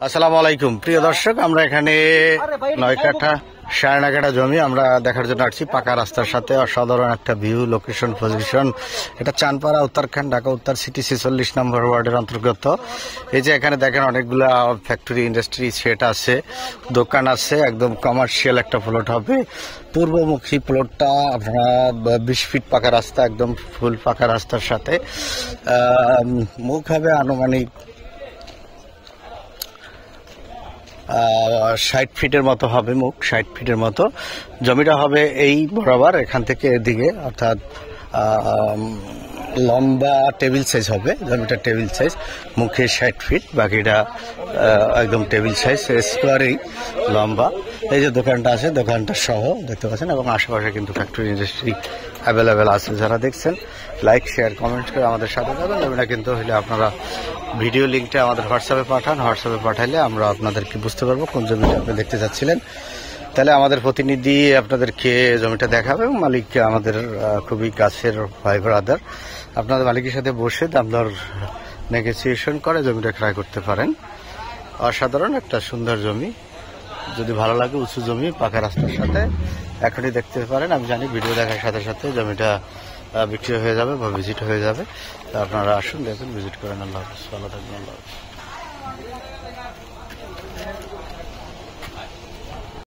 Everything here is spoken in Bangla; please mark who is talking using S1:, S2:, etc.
S1: আসসালামু আলাইকুম প্রিয় দর্শক, আমরা এখানে 9 কাঠা 9.5 কাঠা জমি আমরা দেখার জন্য আসছি। পাকা রাস্তার সাথে অসাধারণ একটা ভিউ, লোকেশন, পজিশন। এটা চানপাড়া, উত্তরখান্ড, ঢাকা উত্তর সিটি 46 নম্বর ওয়ার্ডের অন্তর্গত। এই যে এখানে দেখেন অনেকগুলা ফ্যাক্টরি, ইন্ডাস্ট্রি সেট আছে, দোকান আছে। একদম কমার্শিয়াল একটা প্লট হবে। পূর্বমুখী প্লটটা আপনারা 20 ফিট পাকা রাস্তা, একদম ফুল পাকা রাস্তার সাথে। মুখ হবে আনুমানিক 60 ফিটের মতো হবে, মুখ 60 ফিটের মতো। জমিটা হবে এই বরাবর, এখান থেকে এদিকে, অর্থাৎ লম্বা টেবিল সাইজ হবে জমিটা, টেবিল সাইজ। মুখে 60 ফিট, বাকিটা একদম টেবিল সাইজ, স্কোয়ারেই লম্বা। এই যে দোকানটা আছে, দোকানটা সহ দেখতে পাচ্ছেন, এবং আশেপাশে কিন্তু ফ্যাক্টরি, ইন্ডাস্ট্রি অ্যাভেলেবেল আছে। যারা দেখছেন লাইক, শেয়ার, কমেন্ট করে আমাদের সাথে যাবেন। জমিটা কিন্তু হলে আপনারা ভিডিও লিঙ্কটা আমাদের হোয়াটসঅ্যাপে পাঠান। হোয়াটসঅ্যাপে পাঠাইলে আমরা আপনাদেরকে বুঝতে পারবো কোন জমিটা আপনি দেখতে চাচ্ছিলেন। তাহলে আমাদের প্রতিনিধি আপনাদেরকে জমিটা দেখাবে, এবং মালিককে আমাদের খুবই কাছের ভাই ব্রাদার। আপনাদের মালিকের সাথে বসে দাম দর নেগোসিয়েশন করে জমিটা ক্রয় করতে পারেন। অসাধারণ একটা সুন্দর জমি, যদি ভালো লাগে, উঁচু জমি, পাকা রাস্তার সাথে এখনই দেখতে পারেন। আমি জানি ভিডিও দেখার সাথে সাথে জমিটা বিক্রি হয়ে যাবে বা ভিজিট হয়ে যাবে। আপনারা আসুন, দেখুন, ভিজিট করেন। আল্লাহ হাফেজ, ভালো থাকবেন। আল্লাহ হাফেজ।